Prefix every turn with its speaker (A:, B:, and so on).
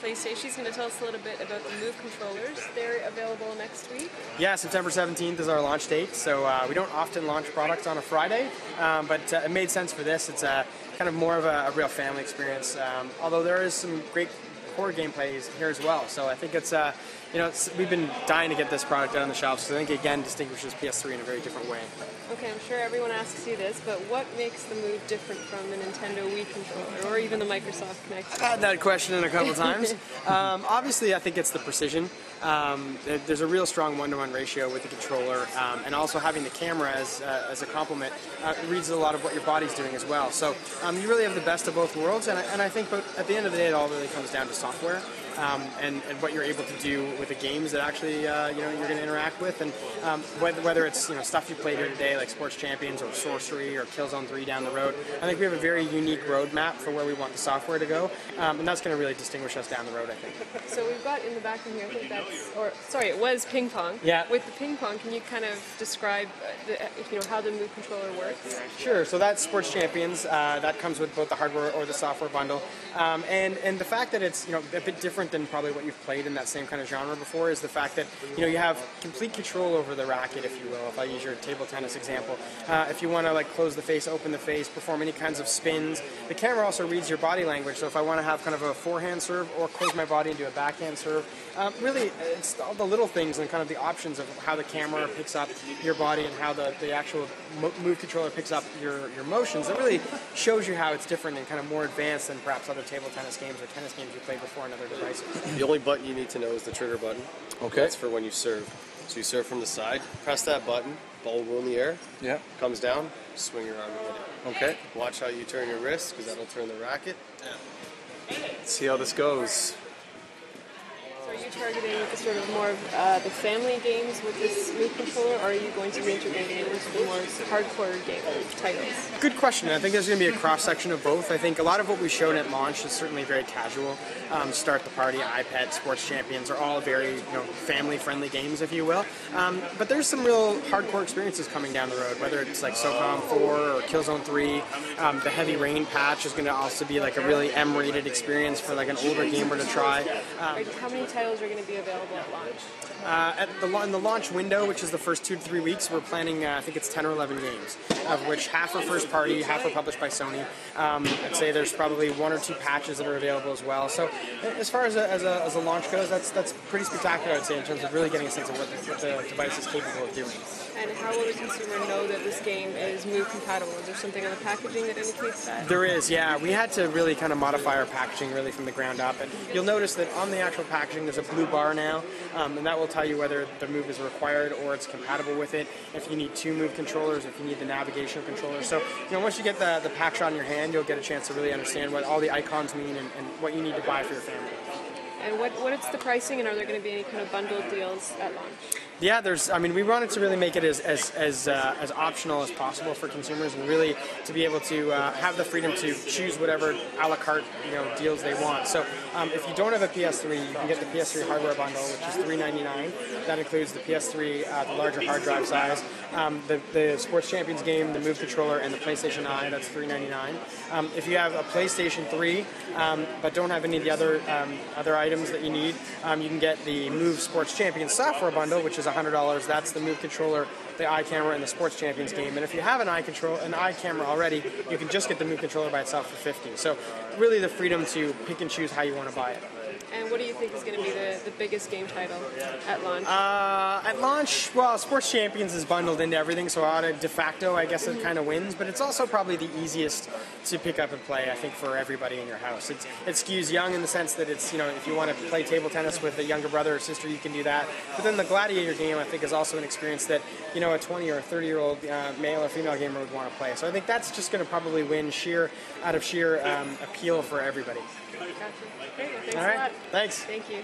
A: PlayStation. She's going to tell us a little bit about the Move controllers. They're available next week.
B: Yeah, September 17th is our launch date, so we don't often launch products on a Friday, but it made sense for this. It's kind of more of a real family experience, although there is some great core gameplays here as well. So I think it's we've been dying to get this product out on the shelves, so I think again distinguishes PS3 in a very different way.
A: Okay, I'm sure everyone asks you this, but what makes the Move different from the Nintendo Wii controller or even the Microsoft Kinect?
B: I've had that question a couple times. Obviously, I think it's the precision. There's a real strong one-to-one ratio with the controller, and also having the camera as a complement reads a lot of what your body's doing as well. So you really have the best of both worlds, and I think at the end of the day, it all really comes down to software and what you're able to do with the games that actually you're going to interact with, and whether it's stuff you played here today like Sports Champions or Sorcery or Killzone 3 down the road. I think we have a very unique roadmap for where we want the software to go, and that's going to really distinguish us down the road, I think.
A: So we've got in the back of here, I think it was ping pong.
B: Yeah.
A: With the ping pong, can you kind of describe how the Move controller works?
B: Sure. So that's Sports Champions. That comes with both the hardware or the software bundle, and the fact that it's a bit different than probably what you've played in that same kind of genre before is the fact that you have complete control over the racket, if you will. If I use your table tennis example, if you want to close the face, open the face, perform any kinds of spins, the camera also reads your body language. So if I want to have kind of a forehand serve or close my body and do a backhand serve, really it's all the little things and kind of the options of how the camera picks up your body and how the actual Move controller picks up your motions. It really shows you how it's different and kind of more advanced than perhaps other table tennis games or tennis games you played before on other devices.
C: The only button you need to know is the trigger button.
D: Okay.
C: That's for when you serve. So you serve from the side, press that button, ball will go in the air, comes down, swing your arm and hit it.
D: Okay.
C: Watch how you turn your wrist, because that'll turn the racket.
D: Let's see how this goes.
A: So are you targeting sort of more of the family games with this Move controller, or are you going to be integrating it into the more hardcore game titles?
B: Good question. I think there's going to be a cross-section of both. I think a lot of what we showed at launch is certainly very casual. Start the Party, iPad, Sports Champions are all very family-friendly games, if you will. But there's some real hardcore experiences coming down the road, whether it's like SOCOM 4 or Killzone 3. The Heavy Rain patch is going to also be like a really M-rated experience for like an older gamer to try.
A: How many titles are going to be available at launch?
B: In the launch window, which is the first 2 to 3 weeks, we're planning, I think it's 10 or 11 games, of which half are first party, half are published by Sony. I'd say there's probably 1 or 2 patches that are available as well. So as far as a launch goes, that's pretty spectacular, I'd say, in terms of really getting a sense of what the device is capable of doing.
A: And how will the consumer know that this game is Move compatible? Is there something on the packaging that indicates that?
B: There is, yeah. We had to really kind of modify our packaging really from the ground up. And you'll notice that on the actual packaging there's a blue bar now, and that will tell you whether the Move is required or it's compatible with it, if you need 2 Move controllers, if you need the navigational controller. So once you get the pack shot in your hand, you'll get a chance to really understand what all the icons mean and what you need to buy for your family.
A: And what is the pricing, and are there going to be any kind of bundled deals at launch?
B: Yeah, we wanted to really make it as optional as possible for consumers, and really to be able to have the freedom to choose whatever a la carte deals they want. So if you don't have a PS3, you can get the PS3 hardware bundle, which is $399. That includes the PS3, the larger hard drive size, the Sports Champions game, the Move controller, and the PlayStation Eye. That's $399. If you have a PlayStation 3 but don't have any of the other items that you need, you can get the Move Sports Champions software bundle, which is $100. That's the Move controller, the eye camera, and the Sports Champions game. And if you have an eye camera already, you can just get the Move controller by itself for $50. So really the freedom to pick and choose how you want to buy it.
A: And what do you think is going to be the biggest game title at launch?
B: At launch, well, Sports Champions is bundled into everything, so de facto, I guess it kind of wins. But it's also probably the easiest to pick up and play, I think, for everybody in your house. It skews young in the sense that it's, if you want to play table tennis with a younger brother or sister, you can do that. But then the Gladiator game, I think, is also an experience that, a 20 or 30-year-old male or female gamer would want to play. So I think that's just going to probably win out of sheer appeal for everybody.
A: Gotcha. Great. Well, thanks
B: All right.
A: a lot.
B: Thanks.
A: Thank you.